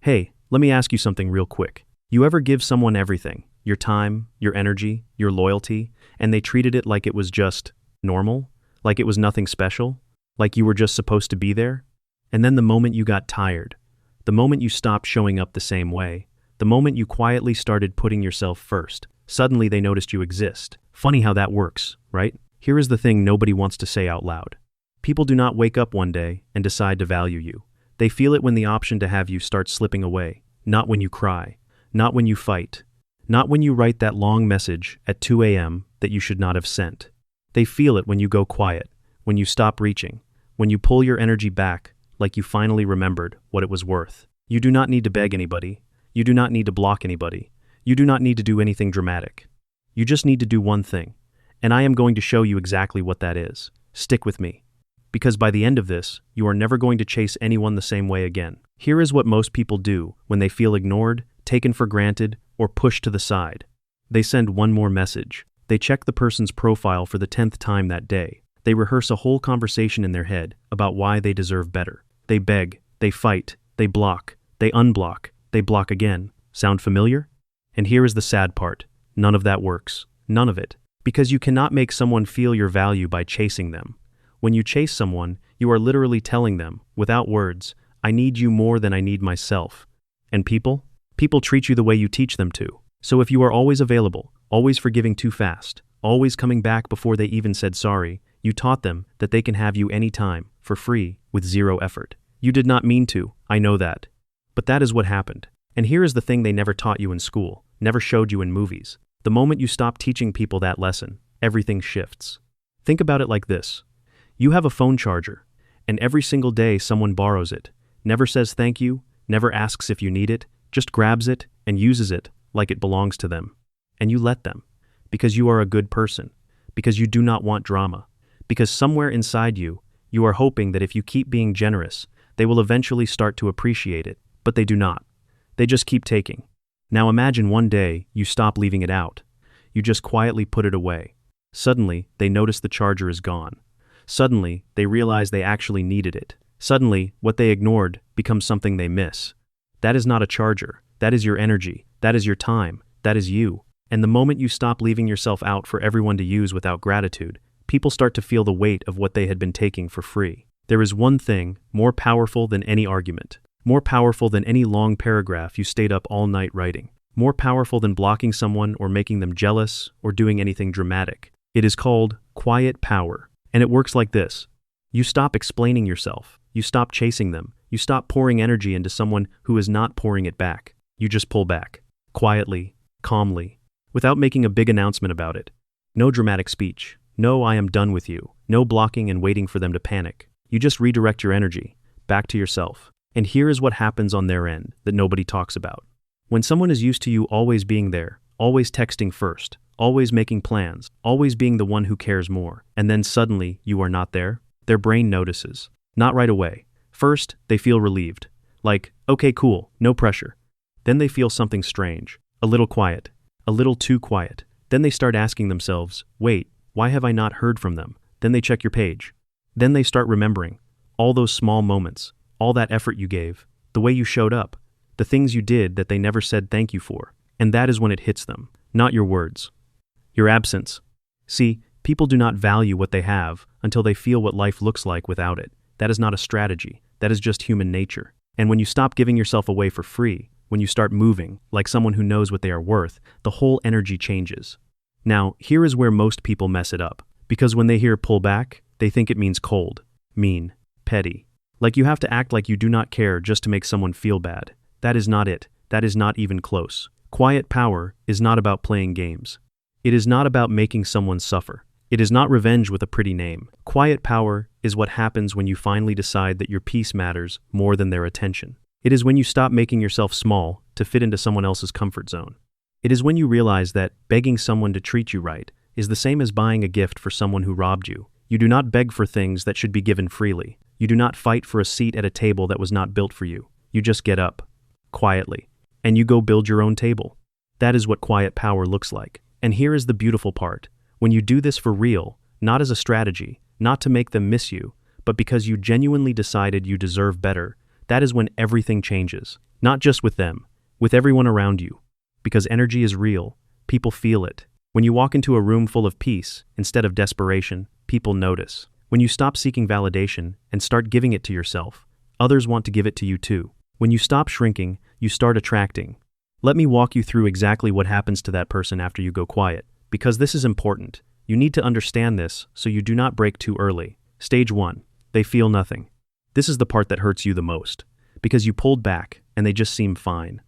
Hey, let me ask you something real quick. You ever give someone everything, your time, your energy, your loyalty, and they treated it like it was just normal? Like it was nothing special? Like you were just supposed to be there? And then the moment you got tired, the moment you stopped showing up the same way, the moment you quietly started putting yourself first, suddenly they noticed you exist. Funny how that works, right? Here is the thing nobody wants to say out loud. People do not wake up one day and decide to value you. They feel it when the option to have you starts slipping away, not when you cry, not when you fight, not when you write that long message at 2 a.m. that you should not have sent. They feel it when you go quiet, when you stop reaching, when you pull your energy back like you finally remembered what it was worth. You do not need to beg anybody. You do not need to block anybody. You do not need to do anything dramatic. You just need to do one thing, and I am going to show you exactly what that is. Stick with me. Because by the end of this, you are never going to chase anyone the same way again. Here is what most people do when they feel ignored, taken for granted, or pushed to the side. They send one more message. They check the person's profile for the 10th time that day. They rehearse a whole conversation in their head about why they deserve better. They beg, they fight, they block, they unblock, they block again. Sound familiar? And here is the sad part. None of that works. None of it. Because you cannot make someone feel your value by chasing them. When you chase someone, you are literally telling them, without words, I need you more than I need myself. And people treat you the way you teach them to. So if you are always available, always forgiving too fast, always coming back before they even said sorry, you taught them that they can have you anytime, for free, with zero effort. You did not mean to, I know that. But that is what happened. And here is the thing they never taught you in school, never showed you in movies. The moment you stop teaching people that lesson, everything shifts. Think about it like this. You have a phone charger, and every single day someone borrows it, never says thank you, never asks if you need it, just grabs it and uses it like it belongs to them. And you let them, because you are a good person, because you do not want drama, because somewhere inside you, you are hoping that if you keep being generous, they will eventually start to appreciate it, but they do not. They just keep taking. Now imagine one day you stop leaving it out. You just quietly put it away. Suddenly, they notice the charger is gone. Suddenly, they realize they actually needed it. Suddenly, what they ignored becomes something they miss. That is not a charger. That is your energy. That is your time. That is you. And the moment you stop leaving yourself out for everyone to use without gratitude, people start to feel the weight of what they had been taking for free. There is one thing more powerful than any argument, more powerful than any long paragraph you stayed up all night writing, more powerful than blocking someone or making them jealous or doing anything dramatic. It is called quiet power. And it works like this. You stop explaining yourself. You stop chasing them. You stop pouring energy into someone who is not pouring it back. You just pull back. Quietly, calmly, without making a big announcement about it. No dramatic speech. No, I am done with you. No blocking and waiting for them to panic. You just redirect your energy back to yourself. And here is what happens on their end that nobody talks about. When someone is used to you always being there, always texting first, always making plans, always being the one who cares more, and then suddenly you are not there, their brain notices. Not right away. First, they feel relieved. Like, okay, cool, no pressure. Then they feel something strange, a little quiet, a little too quiet. Then they start asking themselves, wait, why have I not heard from them? Then they check your page. Then they start remembering all those small moments, all that effort you gave, the way you showed up, the things you did that they never said thank you for. And that is when it hits them, not your words. Your absence. See, people do not value what they have until they feel what life looks like without it. That is not a strategy. That is just human nature. And when you stop giving yourself away for free, when you start moving like someone who knows what they are worth, the whole energy changes. Now, here is where most people mess it up. Because when they hear pull back, they think it means cold, mean, petty. Like you have to act like you do not care just to make someone feel bad. That is not it. That is not even close. Quiet power is not about playing games. It is not about making someone suffer. It is not revenge with a pretty name. Quiet power is what happens when you finally decide that your peace matters more than their attention. It is when you stop making yourself small to fit into someone else's comfort zone. It is when you realize that begging someone to treat you right is the same as buying a gift for someone who robbed you. You do not beg for things that should be given freely. You do not fight for a seat at a table that was not built for you. You just get up, quietly, and you go build your own table. That is what quiet power looks like. And here is the beautiful part. When you do this for real, not as a strategy, not to make them miss you, but because you genuinely decided you deserve better, that is when everything changes. Not just with them, with everyone around you. Because energy is real, people feel it. When you walk into a room full of peace, instead of desperation, people notice. When you stop seeking validation and start giving it to yourself, others want to give it to you too. When you stop shrinking, you start attracting. Let me walk you through exactly what happens to that person after you go quiet, because this is important. You need to understand this so you do not break too early. Stage 1. They feel nothing. This is the part that hurts you the most, because you pulled back and they just seem fine.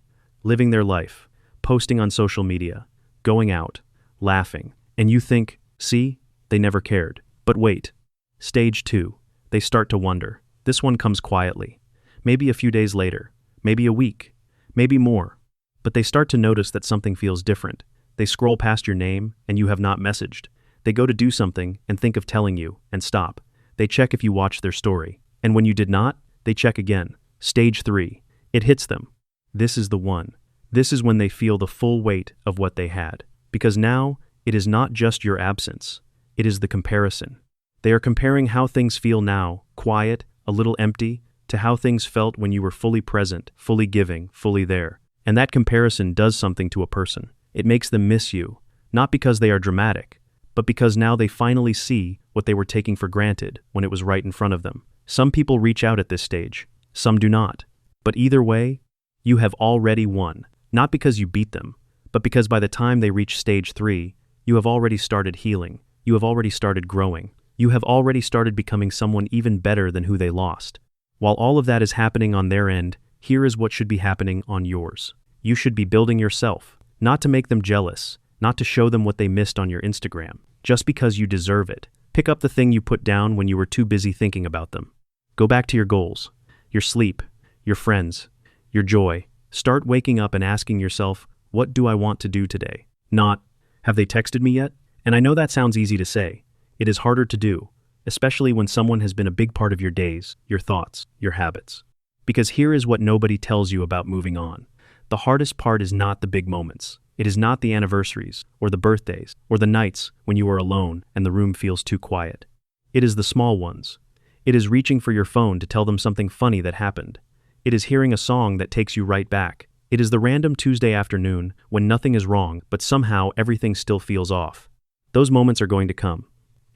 Living their life, posting on social media, going out, laughing, and you think, see, they never cared. But wait. Stage 2. They start to wonder. This one comes quietly. Maybe a few days later, maybe a week, maybe more. But they start to notice that something feels different. They scroll past your name and you have not messaged. They go to do something and think of telling you and stop. They check if you watched their story. And when you did not, they check again. Stage 3. It hits them. This is the one. This is when they feel the full weight of what they had. Because now, it is not just your absence. It is the comparison. They are comparing how things feel now, quiet, a little empty, to how things felt when you were fully present, fully giving, fully there. And that comparison does something to a person. It makes them miss you, not because they are dramatic, but because now they finally see what they were taking for granted when it was right in front of them. Some people reach out at this stage, some do not. But either way, you have already won. Not because you beat them, but because by the time they reach stage 3, you have already started healing, you have already started growing, you have already started becoming someone even better than who they lost. While all of that is happening on their end, here is what should be happening on yours. You should be building yourself, not to make them jealous, not to show them what they missed on your Instagram, just because you deserve it. Pick up the thing you put down when you were too busy thinking about them. Go back to your goals, your sleep, your friends, your joy. Start waking up and asking yourself, what do I want to do today? Not, have they texted me yet? And I know that sounds easy to say. It is harder to do, especially when someone has been a big part of your days, your thoughts, your habits. Because here is what nobody tells you about moving on. The hardest part is not the big moments. It is not the anniversaries, or the birthdays, or the nights when you are alone and the room feels too quiet. It is the small ones. It is reaching for your phone to tell them something funny that happened. It is hearing a song that takes you right back. It is the random Tuesday afternoon when nothing is wrong, but somehow everything still feels off. Those moments are going to come.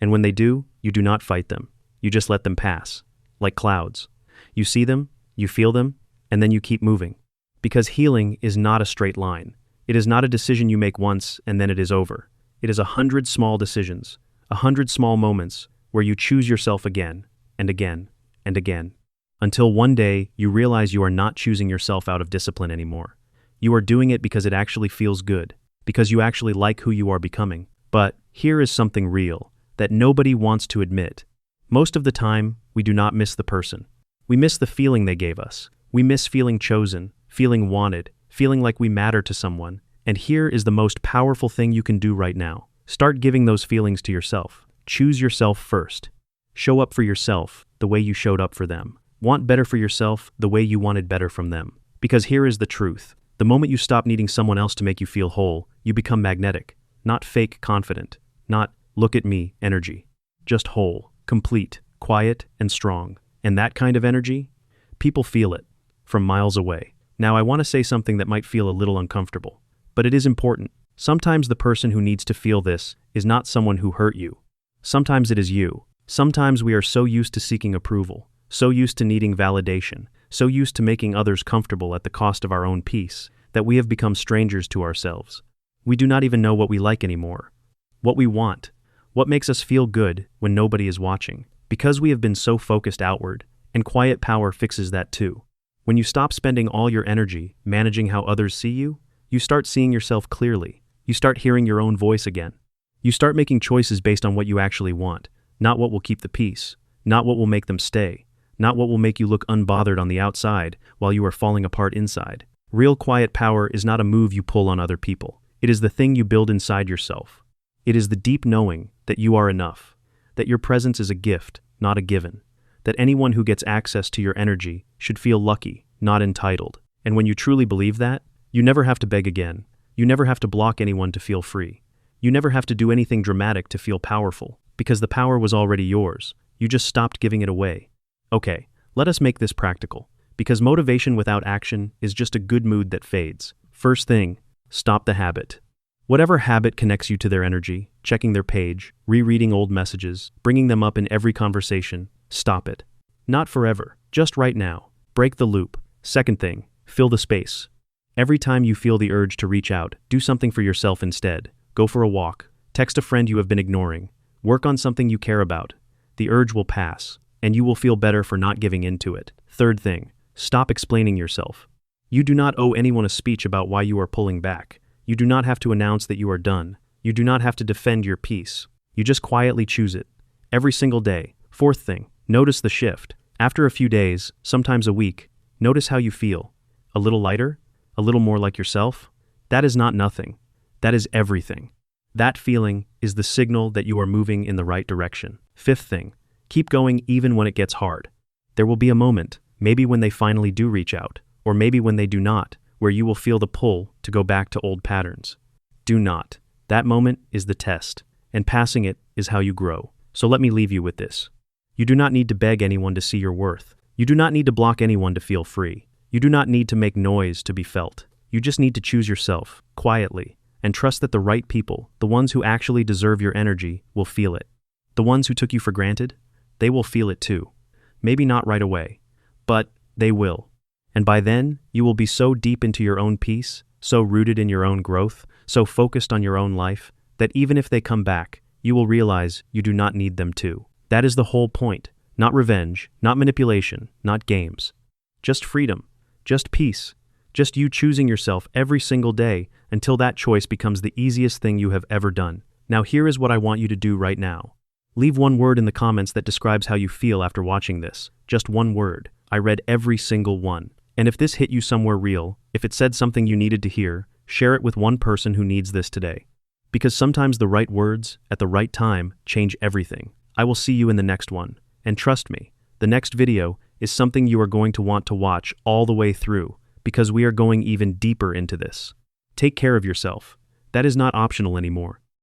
And when they do, you do not fight them. You just let them pass, like clouds. You see them, you feel them, and then you keep moving. Because healing is not a straight line. It is not a decision you make once and then it is over. It is 100 small decisions, 100 small moments where you choose yourself again and again and again. Until one day you realize you are not choosing yourself out of discipline anymore. You are doing it because it actually feels good, because you actually like who you are becoming. But here is something real that nobody wants to admit. Most of the time, we do not miss the person. We miss the feeling they gave us. We miss feeling chosen, feeling wanted, feeling like we matter to someone. And here is the most powerful thing you can do right now. Start giving those feelings to yourself. Choose yourself first. Show up for yourself the way you showed up for them. Want better for yourself the way you wanted better from them. Because here is the truth. The moment you stop needing someone else to make you feel whole, you become magnetic. Not fake confident. Not look at me energy. Just whole, complete, quiet, and strong. And that kind of energy, people feel it from miles away. Now I want to say something that might feel a little uncomfortable, but it is important. Sometimes the person who needs to feel this is not someone who hurt you. Sometimes it is you. Sometimes we are so used to seeking approval, so used to needing validation, so used to making others comfortable at the cost of our own peace, that we have become strangers to ourselves. We do not even know what we like anymore, what we want, what makes us feel good when nobody is watching, because we have been so focused outward, and quiet power fixes that too. When you stop spending all your energy managing how others see you, you start seeing yourself clearly. You start hearing your own voice again. You start making choices based on what you actually want, not what will keep the peace, not what will make them stay, not what will make you look unbothered on the outside while you are falling apart inside. Real quiet power is not a move you pull on other people. It is the thing you build inside yourself. It is the deep knowing that you are enough, that your presence is a gift, not a given, that anyone who gets access to your energy should feel lucky, not entitled. And when you truly believe that, you never have to beg again. You never have to block anyone to feel free. You never have to do anything dramatic to feel powerful, because the power was already yours. You just stopped giving it away. Okay, let us make this practical. Because motivation without action is just a good mood that fades. First thing, stop the habit. Whatever habit connects you to their energy, checking their page, rereading old messages, bringing them up in every conversation, stop it. Not forever, just right now. Break the loop. Second thing, fill the space. Every time you feel the urge to reach out, do something for yourself instead. Go for a walk. Text a friend you have been ignoring. Work on something you care about. The urge will pass, and you will feel better for not giving in to it. Third thing, stop explaining yourself. You do not owe anyone a speech about why you are pulling back. You do not have to announce that you are done. You do not have to defend your peace. You just quietly choose it. Every single day. Fourth thing, notice the shift. After a few days, sometimes a week, notice how you feel. A little lighter? A little more like yourself? That is not nothing. That is everything. That feeling is the signal that you are moving in the right direction. Fifth thing, keep going even when it gets hard. There will be a moment, maybe when they finally do reach out, or maybe when they do not, where you will feel the pull to go back to old patterns. Do not. That moment is the test, and passing it is how you grow. So let me leave you with this. You do not need to beg anyone to see your worth. You do not need to block anyone to feel free. You do not need to make noise to be felt. You just need to choose yourself, quietly, and trust that the right people, the ones who actually deserve your energy, will feel it. The ones who took you for granted, they will feel it too. Maybe not right away, but they will. And by then, you will be so deep into your own peace, so rooted in your own growth, so focused on your own life, that even if they come back, you will realize you do not need them to. That is the whole point. Not revenge, not manipulation, not games. Just freedom, just peace, just you choosing yourself every single day until that choice becomes the easiest thing you have ever done. Now here is what I want you to do right now. Leave one word in the comments that describes how you feel after watching this. Just one word. I read every single one. And if this hit you somewhere real, if it said something you needed to hear, share it with one person who needs this today. Because sometimes the right words, at the right time, change everything. I will see you in the next one. And trust me, the next video is something you are going to want to watch all the way through, because we are going even deeper into this. Take care of yourself. That is not optional anymore.